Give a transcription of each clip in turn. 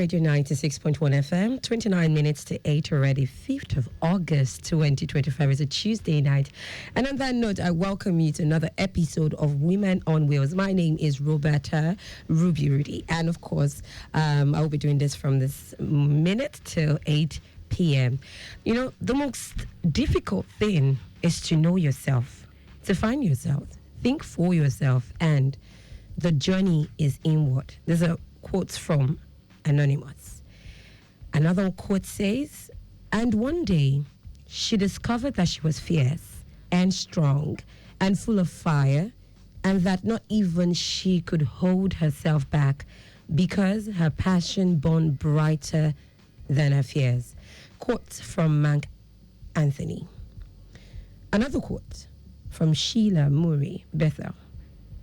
Radio 96.1 FM, 29 minutes to 8 already, 5th of August 2025 is a Tuesday night. And on that note, I welcome you to another episode of Women on Wheels. My name is Roberta Ruby. And of course, I will be doing this from this minute till 8 p.m. You know, the most difficult thing is to know yourself, to find yourself, think for yourself, and the journey is inward. There's a quote from Anonymous. Another quote says, and one day she discovered that she was fierce and strong and full of fire, and that not even she could hold herself back because her passion burned brighter than her fears. Quote from Mark Anthony. Another quote from Sheila Murray Bethel.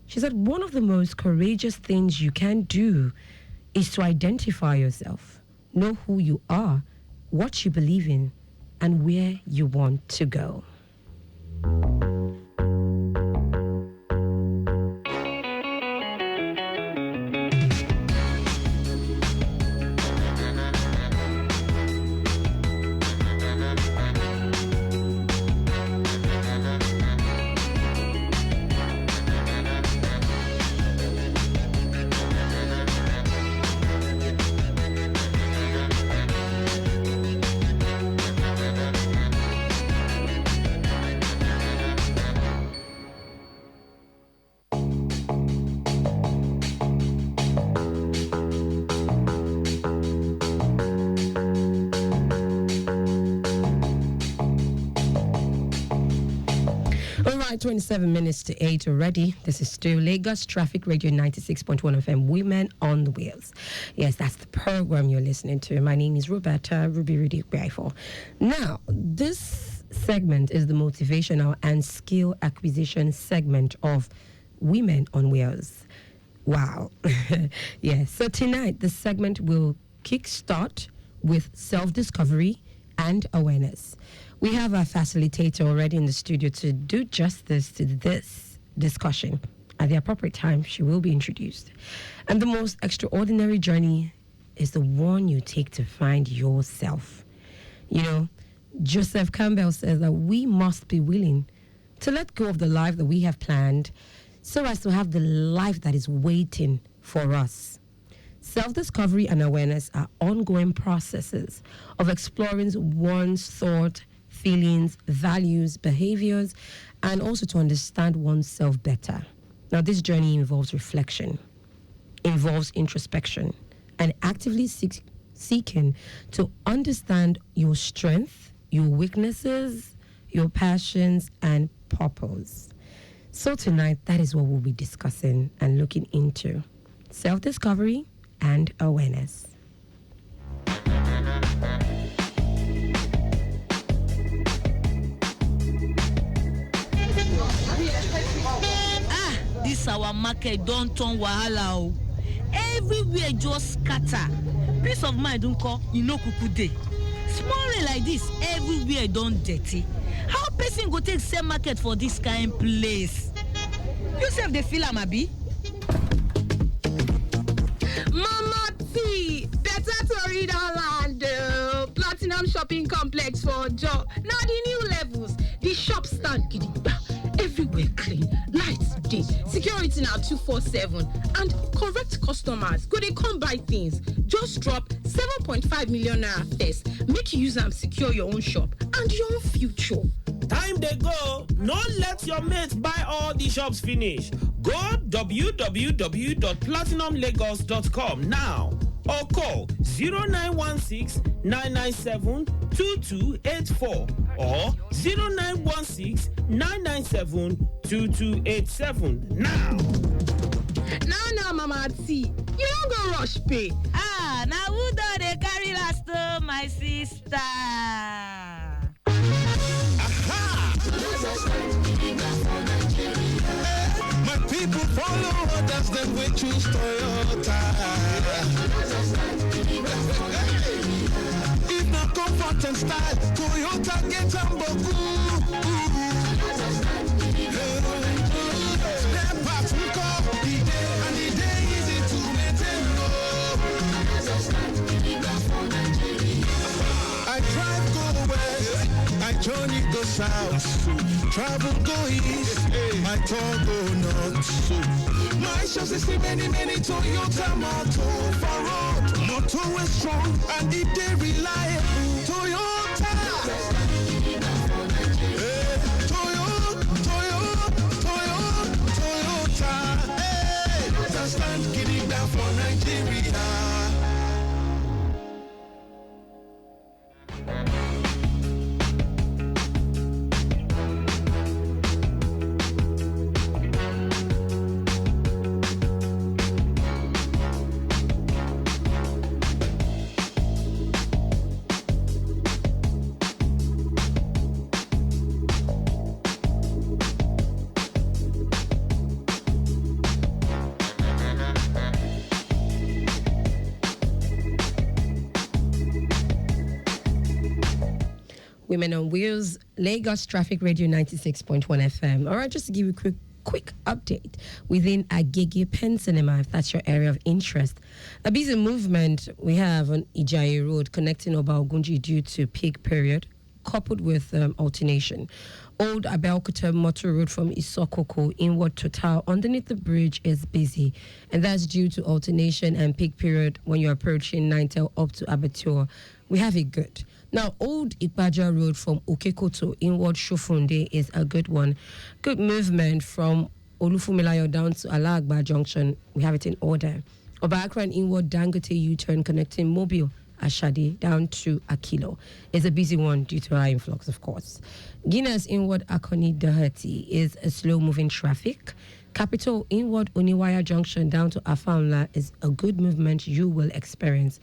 She said, one of the most courageous things you can do is to identify yourself, know who you are, what you believe in, and where you want to go. All right, 27 minutes to 8 already. This is still Lagos Traffic Radio 96.1 FM, Women on the Wheels. Yes, that's the program you're listening to. My name is Roberta Okpiaifoh. Now, this segment is the motivational and skill acquisition segment of Women on Wheels. Wow. Yes, so tonight the segment will kickstart with self-discovery and awareness. We have our facilitator already in the studio to do justice to this discussion. At the appropriate time, she will be introduced. And the most extraordinary journey is the one you take to find yourself. You know, Joseph Campbell says that we must be willing to let go of the life that we have planned so as to have the life that is waiting for us. Self-discovery and awareness are ongoing processes of exploring one's thought, feelings, values, behaviors, and also to understand oneself better. Now, this journey involves reflection, involves introspection, and actively seeking to understand your strength, your weaknesses, your passions, and purpose. So tonight, that is what we'll be discussing and looking into. Self-discovery and awareness. This our market don't turn wahala. Everywhere just scatter. Peace of mind don't call, kuku dey. Small rain like this, everywhere don't dirty. How person go take sell market for this kind place? You sef dey feel am abi? Mama T, better to read Orlando. Platinum Shopping Complex for Joe. Now the new levels, the shop stand gidigba. Everywhere clean, lights day, security now 247, and correct customers go they come buy things. Just drop 7.5 million naira first. Make you use them secure your own shop and your own future. Time they go. Don't let your mates buy all the shops finish. Go www.platinumlagos.com now or call 0916-997-2284 or 0916-997-2287 now. Now, Mama T, you don't go rush pay. Now who do they carry last my sister? My people follow others, then we choose Toyota. If not comfort and style, Toyota get Amboku. Step back from call, and the day easy to maintain. south, travel go east, my tour go north. My shows is see many Toyota motor for road. Motor is strong and it they reliable. Toyota. Toyota. Hey, just stand getting down for Nigeria. Women on Wheels, Lagos Traffic Radio 96.1 FM. All right, just to give you a quick update within Agege Pen Cinema, if that's your area of interest. A busy movement we have on Ijayi Road connecting Oba Ogunji due to peak period, coupled with alternation. Old Abeokuta Motor Road from Isokoko inward Total underneath the bridge is busy, and that's due to alternation and peak period when you're approaching Nintel up to Abattoir. We have it good. Now, Old Ipaja Road from Okekoto inward Shofunde is a good one. Good movement from Olufumilayo down to Alagba Junction. We have it in order. Obakran inward Dangote U-turn connecting Mobile Ashadi down to Akilo is a busy one due to high influx, of course. Guinness inward Akoni Dahati is a slow-moving traffic. Capital inward Oniwaya Junction down to Afaunla is a good movement you will experience.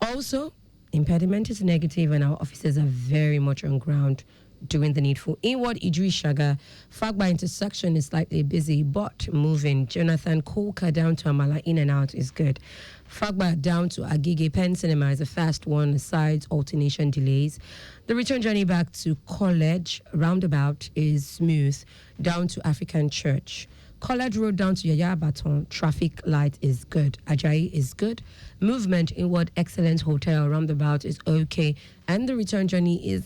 Also, impediment is negative and our officers are very much on ground doing the needful. Inward Idris Shaga, Fagba intersection is slightly busy but moving. Jonathan Kolka down to Amala in and out is good. Fagba down to Agege Pen Cinema is a fast one, aside alternation delays. The return journey back to College roundabout is smooth down to African Church. College Road down to Yaya Baton, traffic light is good. Ajayi is good. Movement inward Excellence Hotel roundabout is okay. And the return journey is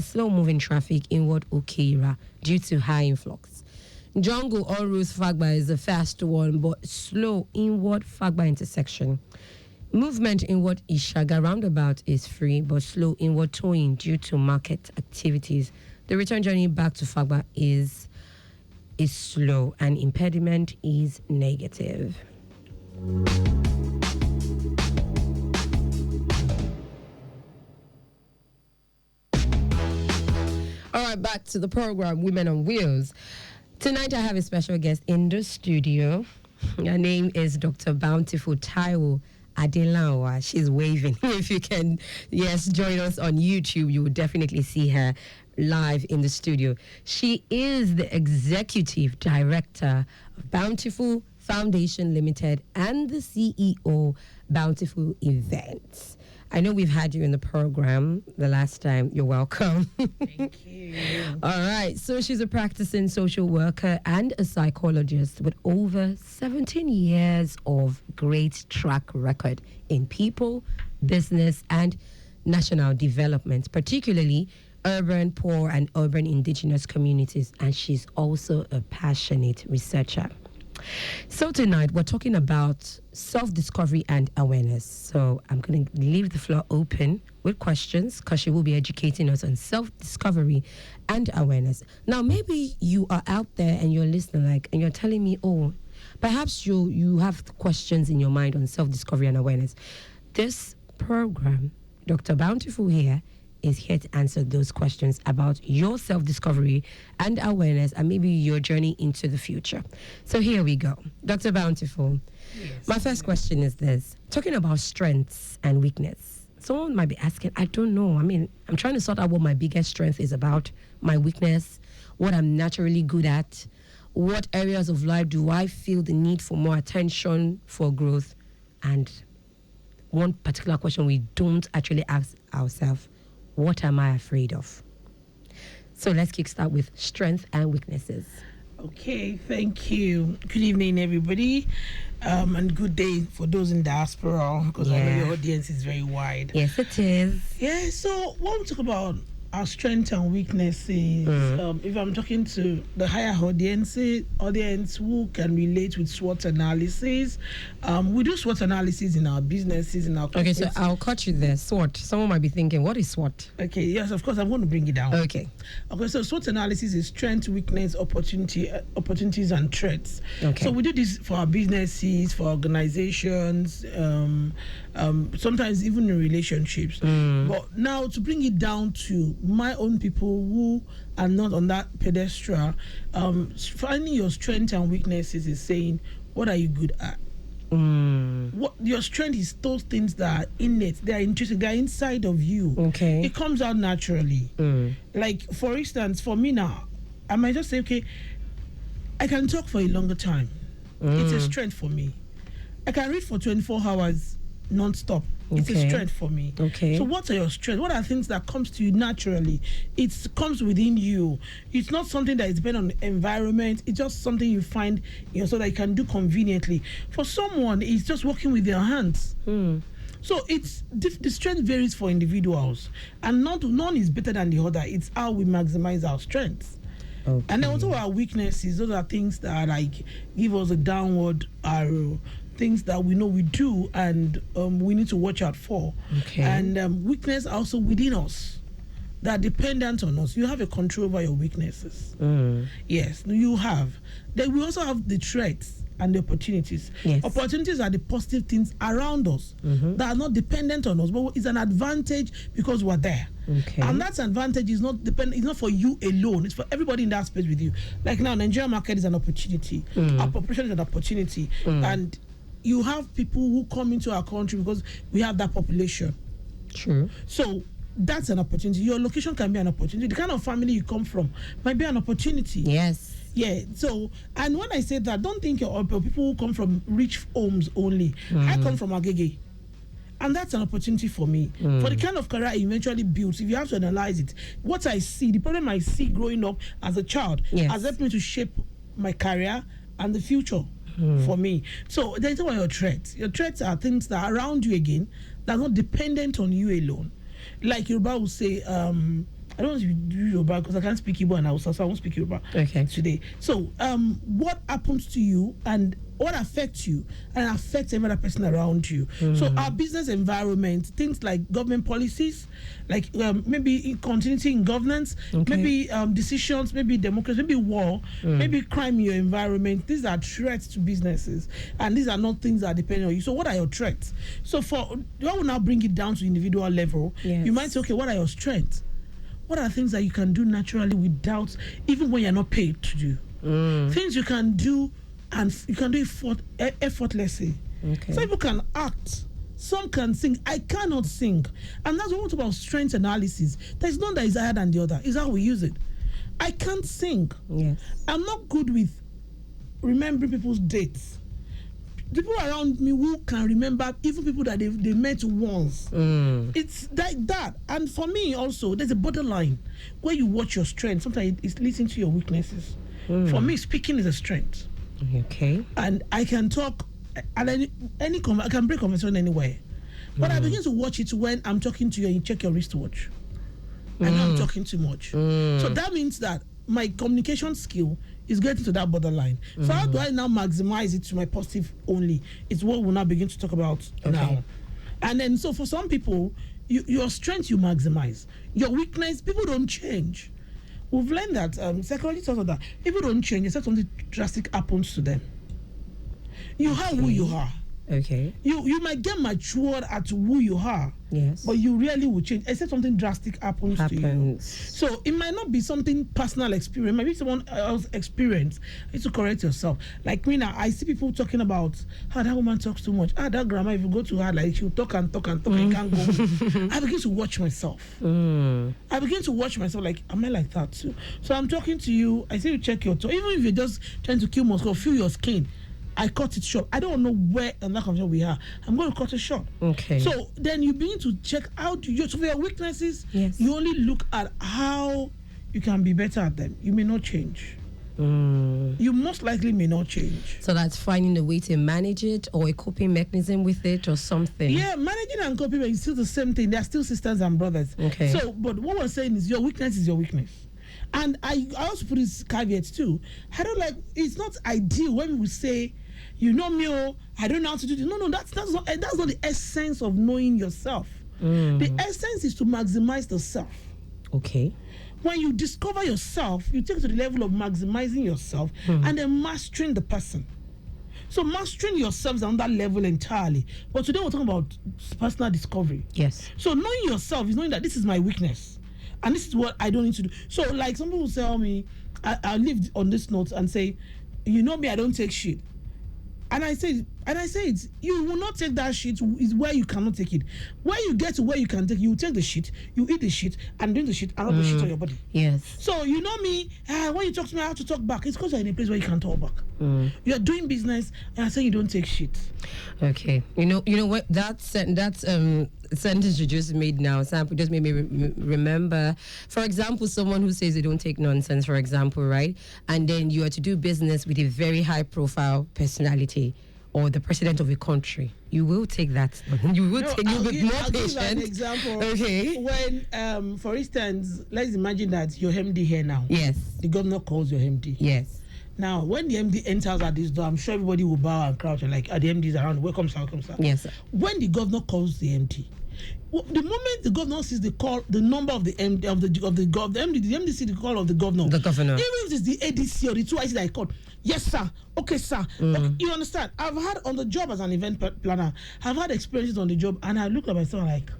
slow-moving traffic inward Okira due to high influx. Jungle or Ruth Fagba is a fast one, but slow inward Fagba intersection. Movement inward Ishaga roundabout is free, but slow inward towing due to market activities. The return journey back to Fagba is slow and impediment is negative. All right, back to the program, Women on Wheels. Tonight I have a special guest in the studio. Her name is Dr. Bountiful Taiwo Adelawa. She's waving. If you can, yes, join us on YouTube, you will definitely see her live in the studio. She is the executive director of Bountiful Foundation Limited and the CEO Bountiful Events. I know we've had you in the program the last time. You're welcome. Thank you. All right. So she's a practicing social worker and a psychologist with over 17 years of great track record in people, business, and national development, particularly urban, poor, and urban indigenous communities. And she's also a passionate researcher. So tonight we're talking about self-discovery and awareness. So I'm going to leave the floor open with questions because she will be educating us on self-discovery and awareness. Now, maybe you are out there and you're listening and you're telling me, oh, perhaps you have questions in your mind on self-discovery and awareness. This program, Dr. Bountiful here, is here to answer those questions about your self-discovery and awareness and maybe your journey into the future. So here we go. Dr. Bountiful, yes. My first question is this. Talking about strengths and weakness. Someone might be asking, I don't know. I mean, I'm trying to sort out what my biggest strength is about, my weakness, what I'm naturally good at, what areas of life do I feel the need for more attention for growth, and one particular question we don't actually ask ourselves, what am I afraid of? So let's kickstart with strengths and weaknesses. Okay, thank you. Good evening, everybody, and good day for those in diaspora, because I know your audience is very wide. Yes, it is. Yeah, so when we talk about our strengths and weaknesses. If I'm talking to the higher audience who can relate with SWOT analysis, we do SWOT analysis in our businesses, in our Okay, so I'll cut you there. SWOT. Someone might be thinking, what is SWOT? Okay, yes, of course, I'm going to bring it down. Okay, so SWOT analysis is strength, weakness, opportunities, and threats. Okay. So we do this for our businesses, for organizations, sometimes even in relationships. But now to bring it down to my own people who are not on that pedestal, finding your strengths and weaknesses is saying, what are you good at? What your strength is, those things that are innate, they are intrinsic, they are inside of you. Okay. It comes out naturally. Like, for instance, for me now, I might just say, okay, I can talk for a longer time. It's a strength for me. I can read for 24 hours non-stop. It's a strength for me. Okay. So what are your strengths? What are things that comes to you naturally? It comes within you. It's not something that is dependent on the environment. It's just something you find, so that you can do conveniently. For someone, it's just working with their hands. So it's the strength varies for individuals, and none is better than the other. It's how we maximize our strengths. Okay. And then also our weaknesses. Those are things that give us a downward arrow. Things that we know we do and we need to watch out for. Okay. And weakness also within us that are dependent on us. You have a control over your weaknesses. Yes, you have. Then we also have the threats and the opportunities. Yes. Opportunities are the positive things around us that are not dependent on us, but it's an advantage because we're there. Okay. And that advantage is not dependent. It's not for you alone. It's for everybody in that space with you. Like now, Nigerian market is an opportunity. Our population is an opportunity, and you have people who come into our country because we have that population. True. So that's an opportunity. Your location can be an opportunity. The kind of family you come from might be an opportunity. Yes. Yeah. So, and when I say that, don't think you're people who come from rich homes only. I come from Agege. And that's an opportunity for me. For the kind of career I eventually built, if you have to analyze it, what I see, the problem I see growing up as a child has helped me to shape my career and the future for me. So that's what your threats. Your threats are things that are around you again, that are not dependent on you alone. Like Yoruba will say, I don't want to do Yoruba because I can't speak Igbo and Hausa, so I won't speak Yoruba today. So what happens to you and what affects you and affects every other person around you. So our business environment, things like government policies, like maybe continuity in governance, maybe decisions, maybe democracy, maybe war, maybe crime in your environment. These are threats to businesses, and these are not things that are dependent on you. So what are your threats? So I will now bring it down to individual level. You might say, okay, what are your strengths? What are things that you can do naturally without, even when you're not paid to do? Things you can do, and you can do it effortlessly. Some people can act. Some can sing. I cannot sing. And that's what we talk about strength analysis. There's none that is higher than the other. It's how we use it. I can't sing. Yes. I'm not good with remembering people's dates. People around me who can remember even people that they met once. It's like that. And for me also, there's a borderline where you watch your strength. Sometimes it's listening to your weaknesses. For me, speaking is a strength. Okay. And I can talk at any I can break conversation anywhere. But I begin to watch it when I'm talking to you and you check your wristwatch. I know I'm talking too much. So that means that my communication skill is getting to that borderline. So how do I now maximize it to my positive only? It's what we'll now begin to talk about now. And then so for some people, your strength you maximize. Your weakness, people don't change. We've learned that psychology tells us that people don't change except something drastic happens to them. You are who you are. Okay. You might get matured at who you are. Yes. But you really will change except something drastic happens to you. So it might not be something personal experience. It might be someone else's experience. You need to correct yourself. Like me now, I see people talking about how that woman talks too much. That grandma, if you go to her, like she'll talk and talk and talk and can't go. I begin to watch myself. I begin to watch myself like, am I like that too? So I'm talking to you, I say you check your toe. Even if you're just trying to kill mosquito, feel your skin. I cut it short. I don't know where in that conversation we are. I'm going to cut it short. Okay. So then you begin to check out your weaknesses. Yes. You only look at how you can be better at them. You may not change. you most likely may not change. So that's finding a way to manage it or a coping mechanism with it or something. Yeah, managing and coping is still the same thing. They're still sisters and brothers. Okay. So, but what we're saying is your weakness is your weakness. And I also put this caveat too. I don't like, it's not ideal when we say, you know me, I don't know how to do this. No, that's not the essence of knowing yourself. The essence is to maximize the self. Okay. When you discover yourself, you take it to the level of maximizing yourself and then mastering the person. So mastering yourself is on that level entirely. But today we're talking about personal discovery. Yes. So knowing yourself is knowing that this is my weakness. And this is what I don't need to do. So like some people tell me, I live on this note and say, you know me, I don't take shit. And I say it, you will not take that shit is where you cannot take it. When you get to where you can take, you take the shit, you eat the shit, and drink the shit, and rub the shit on your body. Yes. So you know me, when you talk to me, I have to talk back. It's because you're in a place where you can't talk back. You're doing business, and I say you don't take shit. Okay. You know what that sentence you just made now, Sam, just made me remember, for example, someone who says they don't take nonsense, for example, right? And then you are to do business with a very high profile personality or the president of a country. You will take that. You will take you with more I'll patience. give an example. Okay. When, for instance, let's imagine that your MD here now. Yes. The governor calls your MD. Yes. Now, when the MD enters at this door, I'm sure everybody will bow and crouch and like, the MD's around. Welcome, sir. Welcome, sir. Yes, sir. When the governor calls the MD, the moment the governor sees the call, the number of the MD the MD sees the call of the governor. The governor. Even if it's the ADC or the two IC that I called, yes, sir. Okay, sir. Okay, you understand? I've had on the job as an event planner, I've had experiences on the job, and I look at myself like,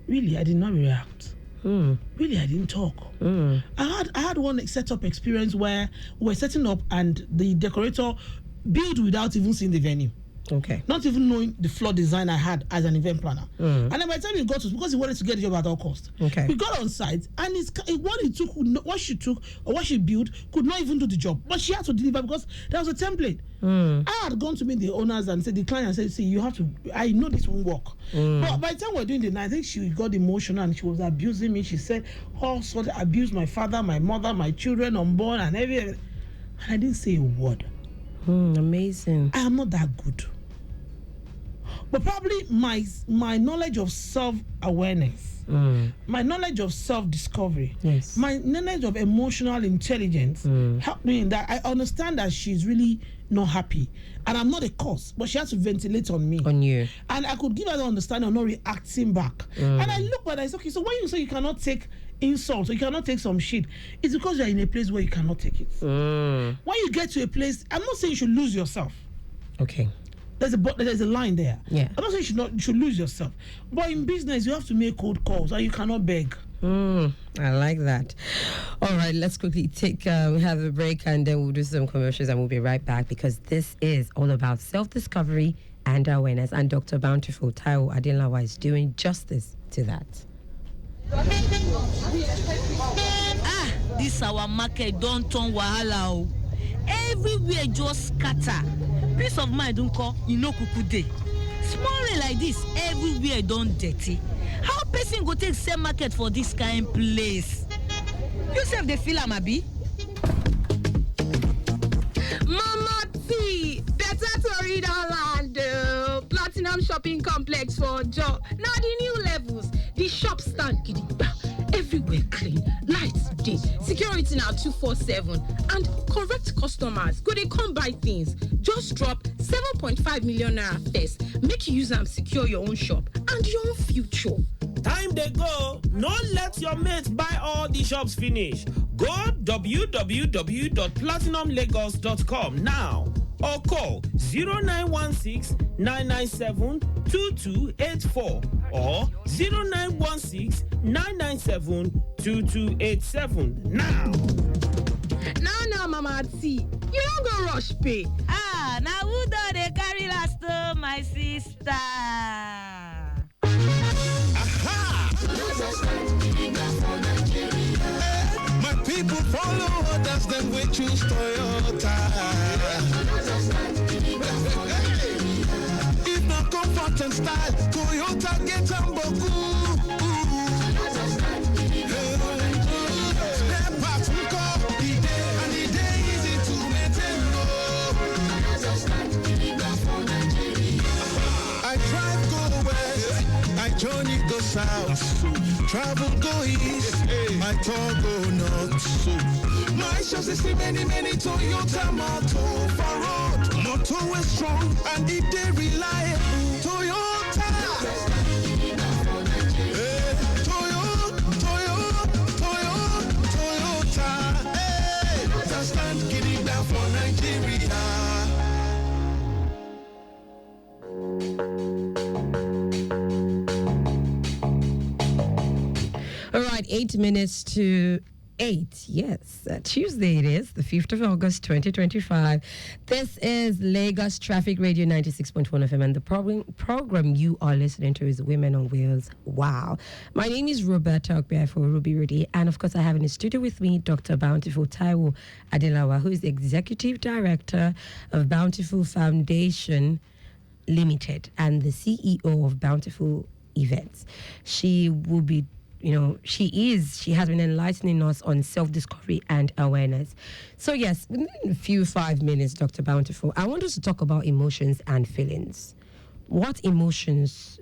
really, I did not react. Really, I didn't talk. I had one setup experience where we were setting up and the decorator built without even seeing the venue. Okay. Not even knowing the floor design I had as an event planner. And then by the time we got to, because he wanted to get the job at all cost. Okay. We got on site and what she took or what she built could not even do the job. But she had to deliver because there was a template. I had gone to meet the owners and said, the client and said, see, you have to, I know this won't work. But by the time we were doing the night, I think she got emotional and she was abusing me. She said, all sorts of abuse, my father, my mother, my children, unborn and everything. And I didn't say a word. Amazing. I am not that good. But probably my knowledge of self-awareness, my knowledge of self-discovery, Yes. my knowledge of emotional intelligence helped me in that. I understand that she's really not happy. And I'm not a cause, but she has to ventilate on me. On you. And I could give her the understanding of not reacting back. And I look back and I say, okay, so when you say you cannot take insults or you cannot take some shit, it's because you're in a place where you cannot take it. When you get to a place, I'm not saying you should lose yourself. Okay. There's a line there. Yeah. I'm not saying you should lose yourself. But in business, you have to make cold calls and you cannot beg. I like that. All right, let's quickly have a break and then we'll do some commercials and we'll be right back because this is all about self-discovery and awareness. And Dr. Bountiful Taiwo Adelawa is doing justice to that. This our market don't turn wahala. Everywhere just scatter. Peace of mind don't call, kuku dey. Small rain like this, everywhere don't dirty. How person go take sell market for this kind place? You sef dey feel am abi? Mama T, better tori don land. Platinum shopping complex for Ojo. Now the new levels, the shop stand gidigba. Everywhere clean, lights dey, security now 247, and correct customers go they come buy things. Just drop 7.5 million naira first. Make you use them secure your own shop and your own future. Time they go. No let your mates buy all the shops finish. Go www.platinumlagos.com now or call 0916-997-2284 or 0916-997-2287 now. Now, Mama T, you don't go rush pay. Now who do they carry last my sister? My people follow others, then we choose Toyota. If not comfort and style, Toyota gets on boku. Step back from call, the day and the day money go south, travel go east, my tour go north. My shows is many Toyota motor for road. Motor is strong and it dey reliable. Toyota. Toyota. Hey, just stand getting down for Nigeria. All right, 8 minutes to 8. Yes, Tuesday it is, the 5th of August, 2025. This is Lagos Traffic Radio 96.1 FM, and the program you are listening to is Women on Wheels. Wow. My name is Roberta Okpiaifoh, Ruby Rudy, and of course I have in the studio with me Dr. Bountiful Taiwo Adelawa, who is the Executive Director of Bountiful Foundation Limited and the CEO of Bountiful Events. She will be she has been enlightening us on self-discovery and awareness. So yes, within a few 5 minutes, Dr. Bountiful, I want us to talk about emotions and feelings. What emotions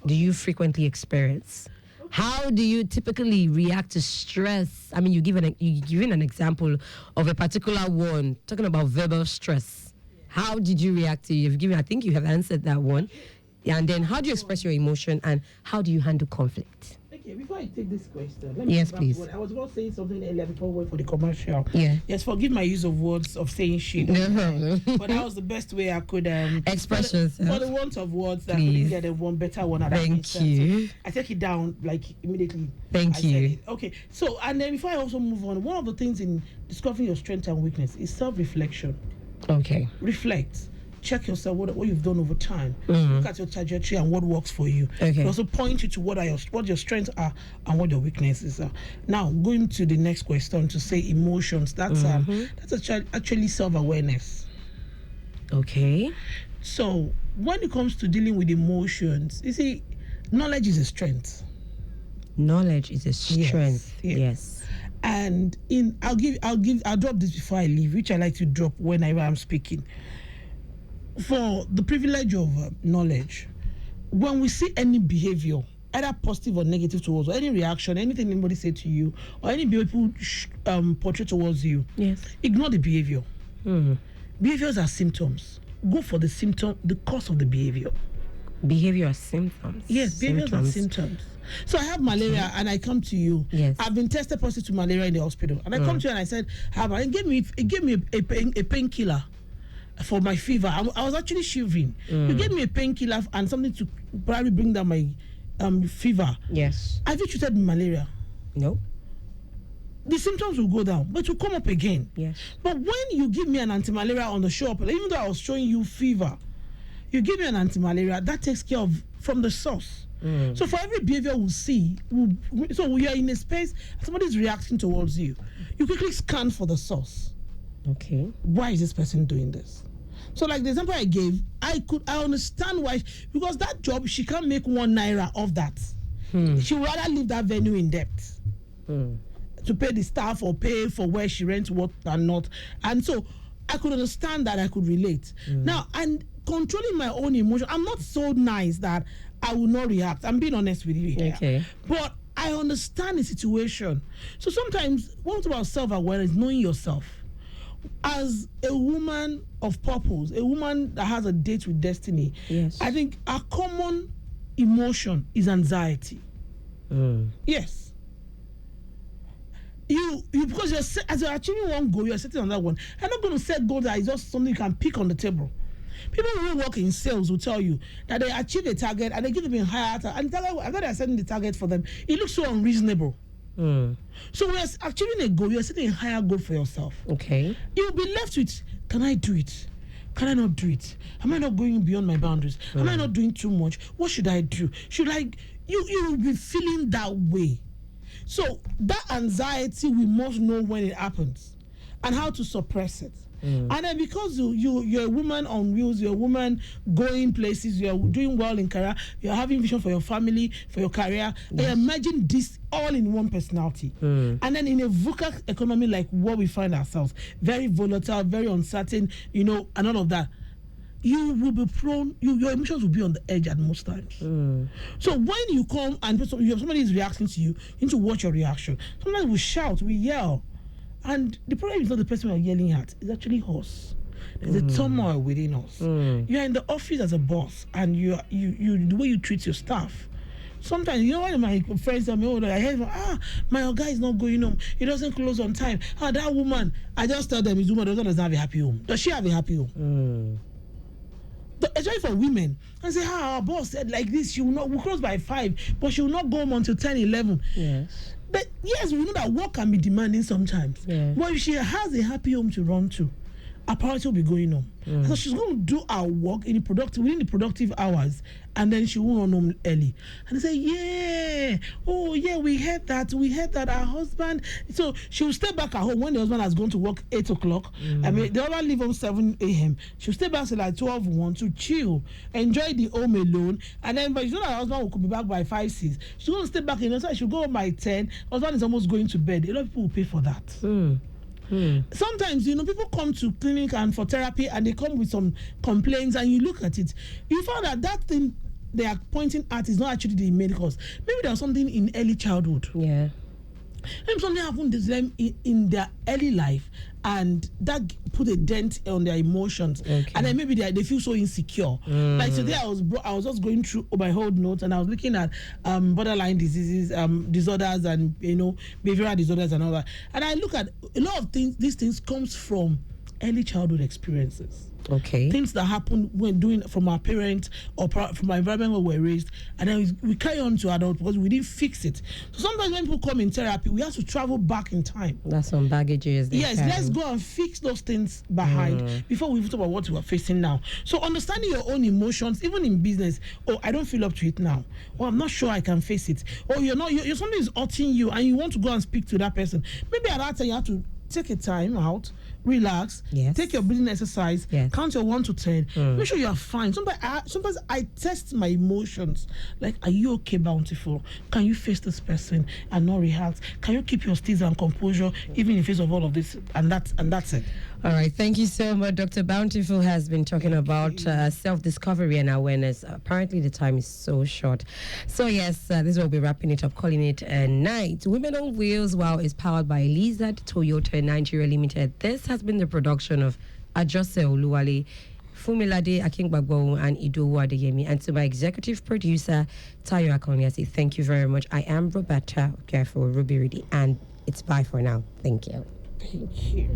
do you frequently experience? How do you typically react to stress? I mean, you've given an example of a particular one, talking about verbal stress. How did you react to it? I think you have answered that one. And then how do you express your emotion and how do you handle conflict? Okay, before I take this question, let me yes, please. I was about saying something earlier before we went for the commercial. Yeah. Yes, forgive my use of words of saying shit. No. But that was the best way I could express yourself. For the want of words, that I couldn't get a one better one. Thank you. So I take it down like immediately. Thank you. Okay, so and then before I also move on, one of the things in discovering your strength and weakness is self-reflection. Okay. Reflect. Check yourself what you've done over time. Look at your trajectory and what works for you. Okay. It also point you to what your strengths are and what your weaknesses are. Now, going to the next question to say emotions. That's actually self-awareness. Okay. So when it comes to dealing with emotions, you see, knowledge is a strength. Knowledge is a strength. Yes. And I'll drop this before I leave, which I like to drop whenever I'm speaking. For the privilege of knowledge, when we see any behavior, either positive or negative towards, or any reaction, anything anybody say to you, or any people portray towards you, ignore the behavior. Behaviors are symptoms. Go for the symptom, the cause of the behavior. Behavior are symptoms. Yes, behaviors are symptoms. So I have malaria and I come to you. Yes. I've been tested positive to malaria in the hospital, and I come to you and I said, it gave me a painkiller for my fever. I was actually shivering. You gave me a painkiller and something to probably bring down my fever. Yes. Have you treated malaria? No. The symptoms will go down, but will come up again. Yes. But when you give me an anti-malaria on the shop, even though I was showing you fever, you give me an anti-malaria, that takes care of from the source. So for every behavior we see, so we are in a space, somebody's reacting towards you. You quickly scan for the source. Okay. Why is this person doing this? So like the example I gave, I understand why, because that job, she can't make 1 naira off that. She would rather leave that venue in debt to pay the staff or pay for where she rents what and not. And so I could understand that, I could relate. Now, and controlling my own emotion, I'm not so nice that I will not react. I'm being honest with you here. Okay. But I understand the situation. So sometimes, one thing about self-awareness, knowing yourself. As a woman of purpose, a woman that has a date with destiny, I think our common emotion is anxiety. Yes. You because as you're achieving one goal, you're setting on that one. I'm not going to set goals that is just something you can pick on the table. People who work in sales will tell you that they achieve a target and they give them a higher target. And I thought they're setting the target for them. It looks so unreasonable. So we're achieving a goal, you're setting a higher goal for yourself. Okay. You'll be left with, can I do it? Can I not do it? Am I not going beyond my boundaries? Am I not doing too much? What should I do? Should I? You will be feeling that way. So that anxiety, we must know when it happens and how to suppress it. And then because you're a woman on wheels, you're a woman going places, you're doing well in career, you're having vision for your family, for your career, and imagine this all in one personality. And then in a VUCA economy like what we find ourselves, very volatile, very uncertain, and all of that, you will be prone, your emotions will be on the edge at most times. So when you come and somebody is reacting to you, you need to watch your reaction. Sometimes we shout, we yell, and the problem is not the person we are yelling at, it's actually us. There's a turmoil within us. You're in the office as a boss, and you the way you treat your staff. Sometimes, one of my friends tell me, I heard, my guy is not going home. He doesn't close on time. That woman, I just tell them his woman doesn't have a happy home. Does she have a happy home? Especially for women. I say, our boss said like this, she will not, we'll close by 5, but she will not go home until 10, 11. Yes. But yes, we know that work can be demanding sometimes. Yeah. But if she has a happy home to run to, her priority will be going on. So she's going to do her work within the productive hours, and then she won't run home early. And they say, we heard that our husband. So she will stay back at home when the husband has gone to work 8 o'clock. I mean, the other leave home 7 a.m. She'll stay back till like 12, 1 to chill, enjoy the home alone. And then, but you know that her husband will be back by 5, 6. She's going to stay back in the inside. She'll go home by 10. Husband is almost going to bed. A lot of people will pay for that. Sometimes, people come to clinic and for therapy, and they come with some complaints, and you look at it, you find that thing they are pointing at is not actually the main cause. Maybe there's something in early childhood. Yeah. Maybe something happened to them in their early life, and that put a dent on their emotions. Okay. And then maybe they feel so insecure. Like today, I was just going through my whole notes, and I was looking at borderline diseases, disorders, and behavioral disorders and all that. And I look at a lot of things. These things comes from early childhood experiences. Okay. Things that happen when doing from our parents or from our environment where we're raised, and then we carry on to adults because we didn't fix it. So sometimes when people come in therapy, we have to travel back in time. That's some baggages. Yes, let's go and fix those things behind before we talk about what we are facing now. So understanding your own emotions, even in business. I don't feel up to it now. I'm not sure I can face it. You're something is hurting you, and you want to go and speak to that person. Maybe at that time you have to take a time out, relax, take your breathing exercise, count your 1 to 10, make sure you are fine. Sometimes I test my emotions. Like, are you okay, Bountiful? Can you face this person and not react? Can you keep your steeze and composure even in the face of all of this? And that's it. All right, thank you so much. Dr. Bountiful has been talking about self-discovery and awareness. Apparently, the time is so short. So, yes, this will be wrapping it up, calling it a night. Women on Wheels, is powered by Lizard Toyota Nigeria Limited. This has been the production of Ajose Oluwale, Fumilade Akingbagbo, and Idowu Adeyemi. And to my executive producer, Tayo Akonyasi, thank you very much. I am Roberta Okpiaifoh, Ruby Reedy, and it's bye for now. Thank you. Thank you.